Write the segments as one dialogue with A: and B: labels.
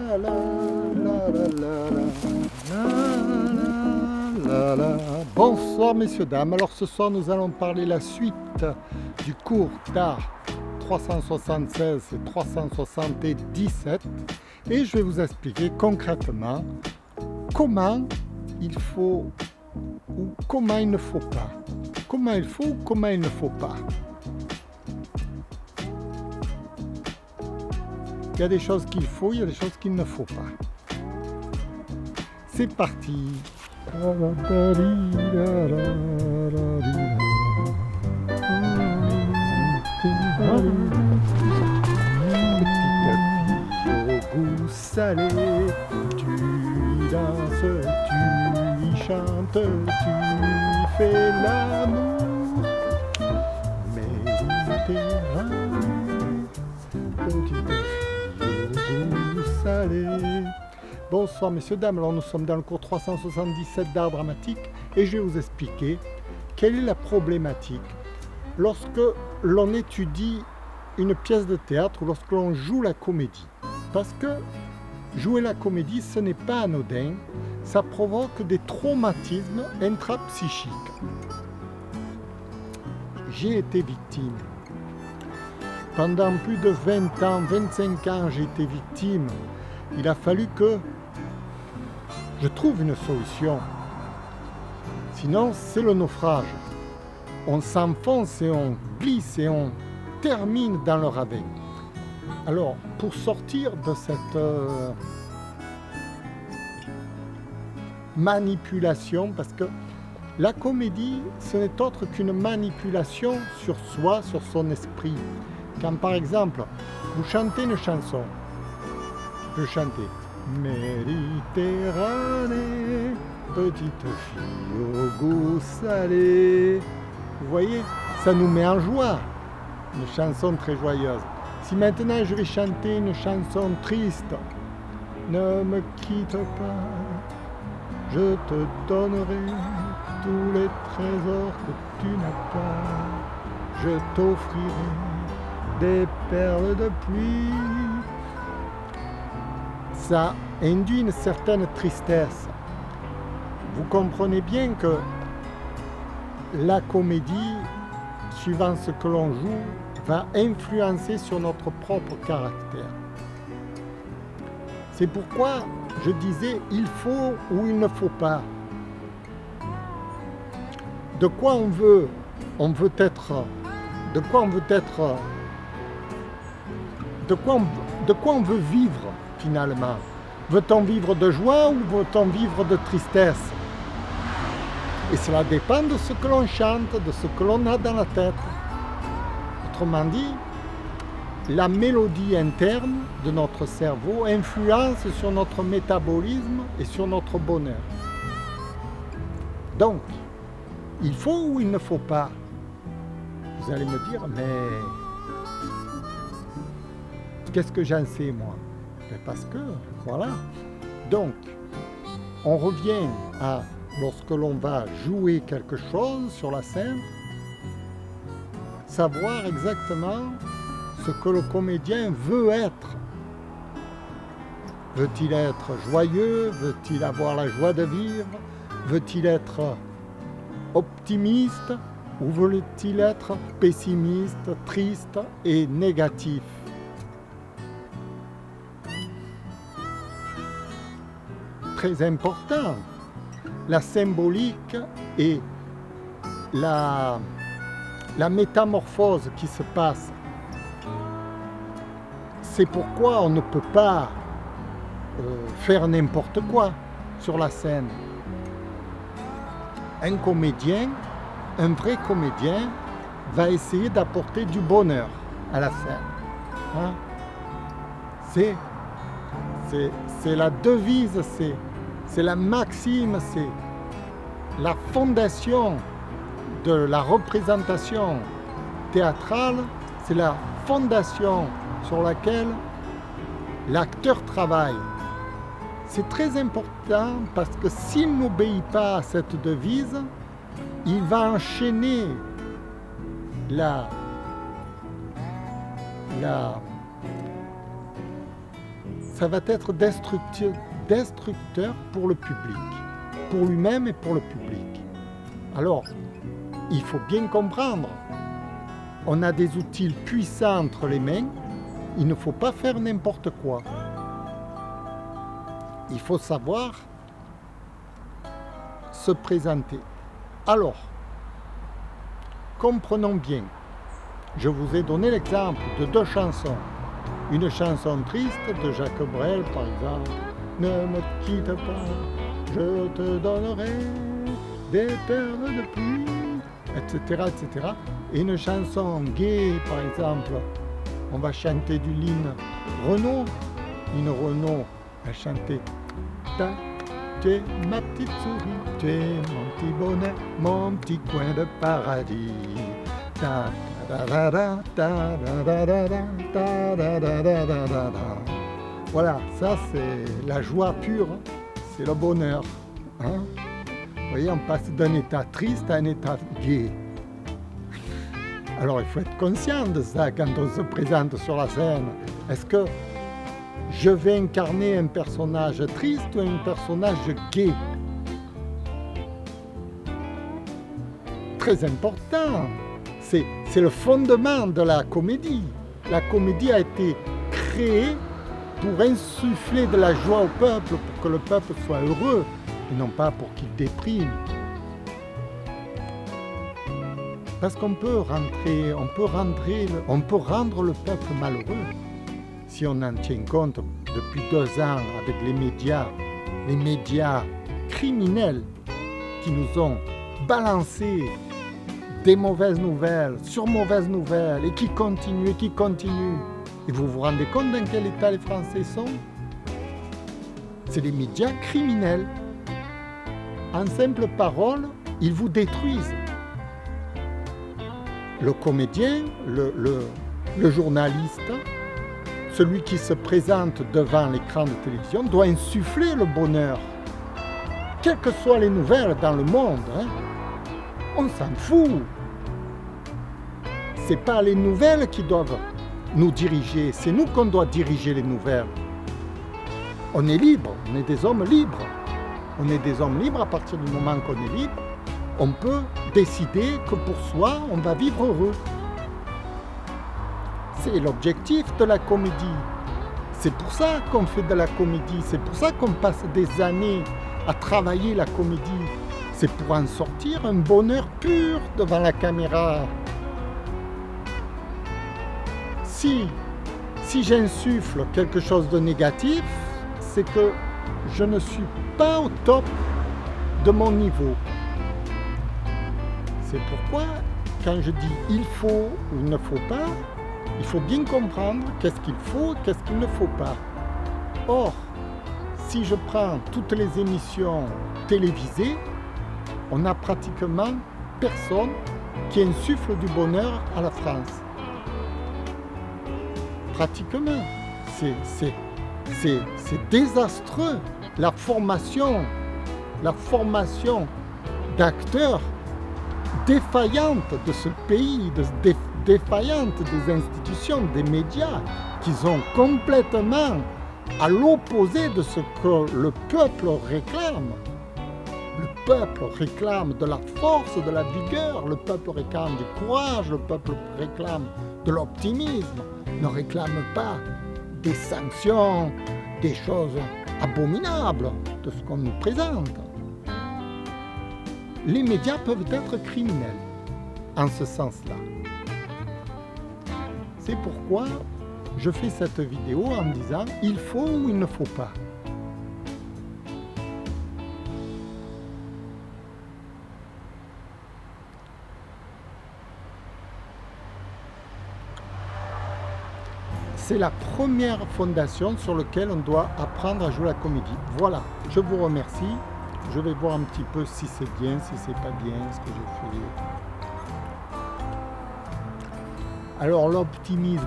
A: la, la, la, la, la, la, la. Bonsoir messieurs, dames. Alors ce soir nous allons parler la suite du cours d'art 376 et 377 et je vais vous expliquer concrètement comment il faut ou comment il ne faut pas. Comment il faut ou comment il ne faut pas. Il y a des choses qu'il faut, il y a des choses qu'il ne faut pas. C'est parti. Petite fille au goût salé, tu y danses, tu y chantes, tu y fais l'amour. Méditerranée, petite fille au goût salé. Bonsoir messieurs, dames, alors nous sommes dans le cours 377 d'art dramatique et je vais vous expliquer quelle est la problématique lorsque l'on étudie une pièce de théâtre ou lorsque l'on joue la comédie. Parce que jouer la comédie, ce n'est pas anodin, ça provoque des traumatismes intrapsychiques. J'ai été victime. Pendant plus de 20 ans, 25 ans, j'ai été victime. Il a fallu que je trouve une solution. Sinon, c'est le naufrage. On s'enfonce et on glisse et on termine dans le ravin. Alors, pour sortir de cette manipulation, parce que la comédie, ce n'est autre qu'une manipulation sur soi, sur son esprit. Quand par exemple, vous chantez une chanson, je chantais Méditerranée, petite fille au goût salé. Vous voyez, ça nous met en joie, une chanson très joyeuse. Si maintenant je vais chanter une chanson triste, ne me quitte pas, je te donnerai tous les trésors que tu n'as pas, je t'offrirai des perles de pluie. Ça induit une certaine tristesse. Vous comprenez bien que la comédie, suivant ce que l'on joue, va influencer sur notre propre caractère. C'est pourquoi je disais il faut ou il ne faut pas. De quoi on veut être, de quoi on veut vivre finalement. Veut-on vivre de joie ou veut-on vivre de tristesse? Et cela dépend de ce que l'on chante, de ce que l'on a dans la tête. Autrement dit, la mélodie interne de notre cerveau influence sur notre métabolisme et sur notre bonheur. Donc, il faut ou il ne faut pas? Vous allez me dire, mais qu'est-ce que j'en sais moi? Parce que, voilà. Donc, on revient à, lorsque l'on va jouer quelque chose sur la scène, savoir exactement ce que le comédien veut être. Veut-il être joyeux? Veut-il avoir la joie de vivre? Veut-il être optimiste? Ou veut-il être pessimiste, triste et négatif? Très important, la symbolique et la métamorphose qui se passe. C'est pourquoi on ne peut pas faire n'importe quoi sur la scène. Un comédien, un vrai comédien, va essayer d'apporter du bonheur à la scène. Hein? C'est la devise, c'est la maxime, c'est la fondation de la représentation théâtrale, c'est la fondation sur laquelle l'acteur travaille. C'est très important parce que s'il n'obéit pas à cette devise, il va enchaîner ça va être destructeur pour le public, pour lui-même et pour le public. Alors, il faut bien comprendre, on a des outils puissants entre les mains, il ne faut pas faire n'importe quoi. Il faut savoir se présenter. Alors, comprenons bien, je vous ai donné l'exemple de 2 chansons. Une chanson triste de Jacques Brel, par exemple. Ne me quitte pas, je te donnerai des perles de pluie, etc., etc. Et une chanson gaie, par exemple, on va chanter du Lynn Renaud. Lynn Renaud a chanté ta, tu es ma petite souris, tu es mon petit bonheur, mon petit coin de paradis. Ta, ta, ta, ta, ta, ta, ta, ta. Voilà, ça c'est la joie pure, c'est le bonheur. Hein? Vous voyez, on passe d'un état triste à un état gai. Alors il faut être conscient de ça quand on se présente sur la scène. Est-ce que je vais incarner un personnage triste ou un personnage gai? Très important. C'est le fondement de la comédie. La comédie a été créée pour insuffler de la joie au peuple, pour que le peuple soit heureux, et non pas pour qu'il déprime. Parce qu'on peut rendre le peuple malheureux. Si on en tient compte depuis 2 ans avec les médias criminels qui nous ont balancé des mauvaises nouvelles sur mauvaises nouvelles et qui continuent. Et vous vous rendez compte dans quel état les Français sont? C'est des médias criminels. En simple parole, ils vous détruisent. Le comédien, le journaliste, celui qui se présente devant l'écran de télévision doit insuffler le bonheur. Quelles que soient les nouvelles dans le monde, hein, on s'en fout. C'est pas les nouvelles qui doivent nous diriger, c'est nous qu'on doit diriger les nouvelles. On est libre, on est des hommes libres. On est des hommes libres à partir du moment qu'on est libre. On peut décider que pour soi, on va vivre heureux. C'est l'objectif de la comédie. C'est pour ça qu'on fait de la comédie. C'est pour ça qu'on passe des années à travailler la comédie. C'est pour en sortir un bonheur pur devant la caméra. Si j'insuffle quelque chose de négatif, c'est que je ne suis pas au top de mon niveau. C'est pourquoi, quand je dis il faut ou il ne faut pas, il faut bien comprendre qu'est-ce qu'il faut, qu'est-ce qu'il ne faut pas. Or, si je prends toutes les émissions télévisées, on n'a pratiquement personne qui insuffle du bonheur à la France. Pratiquement. C'est désastreux. La formation d'acteurs défaillante de ce pays, défaillante des institutions, des médias, qui sont complètement à l'opposé de ce que le peuple réclame. Le peuple réclame de la force, de la vigueur, le peuple réclame du courage, le peuple réclame de l'optimisme, ne réclame pas des sanctions, des choses abominables de ce qu'on nous présente. Les médias peuvent être criminels en ce sens-là. C'est pourquoi je fais cette vidéo en disant il faut ou il ne faut pas. C'est la première fondation sur laquelle on doit apprendre à jouer la comédie. Voilà, je vous remercie. Je vais voir un petit peu si c'est bien, si c'est pas bien, ce que j'ai fait. Alors l'optimisme.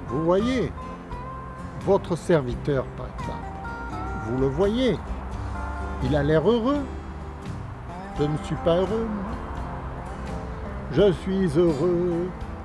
A: Vous voyez, votre serviteur par exemple, vous le voyez, il a l'air heureux. Je ne suis pas heureux, moi. Je suis heureux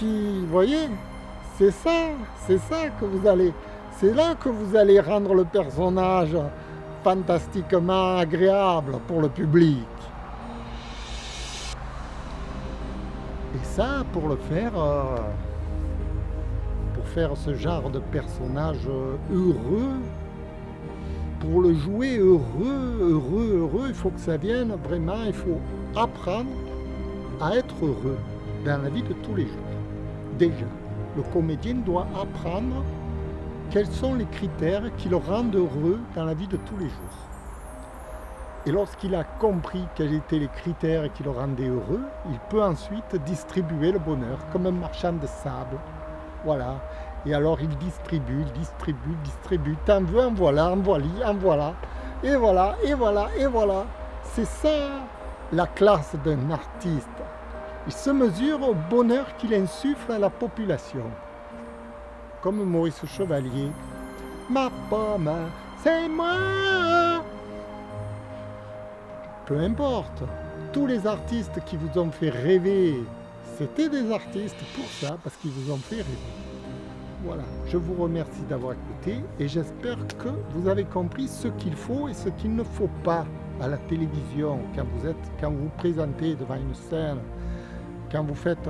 A: vous voyez, c'est ça que vous allez, c'est là que vous allez rendre le personnage fantastiquement agréable pour le public. Et ça, pour le faire, pour faire ce genre de personnage heureux, pour le jouer heureux, il faut que ça vienne vraiment, il faut apprendre à être heureux dans la vie de tous les jours. Déjà, le comédien doit apprendre quels sont les critères qui le rendent heureux dans la vie de tous les jours. Et lorsqu'il a compris quels étaient les critères qui le rendaient heureux, il peut ensuite distribuer le bonheur comme un marchand de sable. Voilà. Et alors il distribue. T'en veux, en voilà. Et voilà. C'est ça la classe d'un artiste. Il se mesure au bonheur qu'il insuffle à la population. Comme Maurice Chevalier. Ma pomme, c'est moi. Peu importe. Tous les artistes qui vous ont fait rêver, c'était des artistes pour ça, parce qu'ils vous ont fait rêver. Voilà, je vous remercie d'avoir écouté et j'espère que vous avez compris ce qu'il faut et ce qu'il ne faut pas à la télévision quand vous vous présentez devant une scène, quand vous faites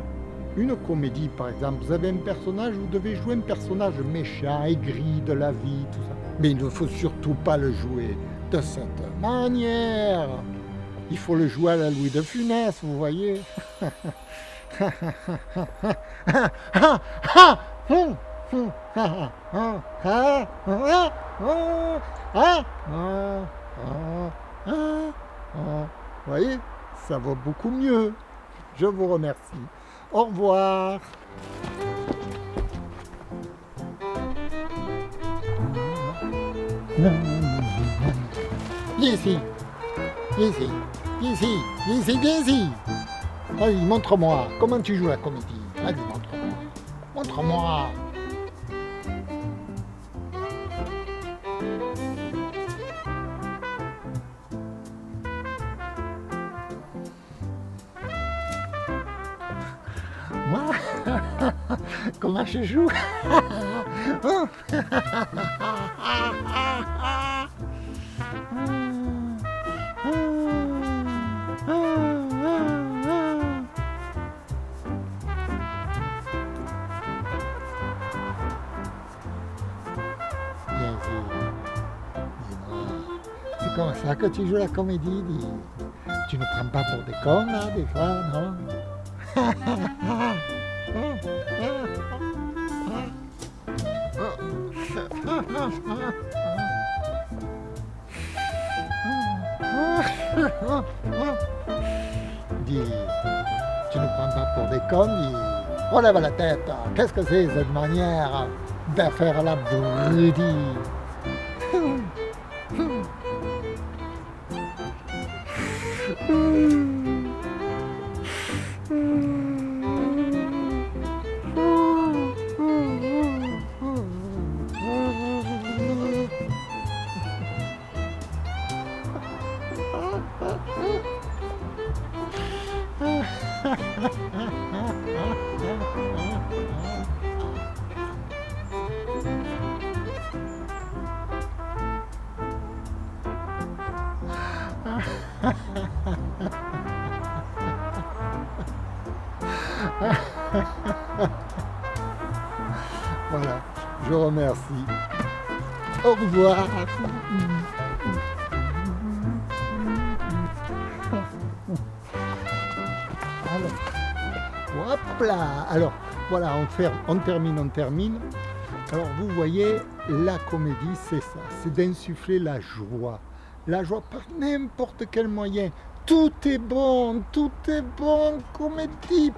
A: une comédie par exemple, vous avez un personnage, vous devez jouer un personnage méchant, aigri de la vie, tout ça. Mais il ne faut surtout pas le jouer de cette manière. Il faut le jouer à la Louis de Funès, vous voyez. Vous voyez, ça va beaucoup mieux. Je vous remercie. Au revoir. Viens ici. Vas-y, montre-moi. Comment tu joues la comédie? Vas-y, montre-moi. Moi, comment je joue? C'est comme ça que tu joues la comédie, dis. Tu ne prends pas pour des cons, là, des fois, non? Dis, tu ne prends pas pour des cons, dis. Relève la tête, qu'est-ce que c'est cette manière de faire la brudie? Voilà, je remercie. Au revoir. Alors, hop là. Alors, voilà, on termine. Alors, vous voyez, la comédie, c'est ça. C'est d'insuffler la joie. La joie par n'importe quel moyen. Tout est bon, comédie.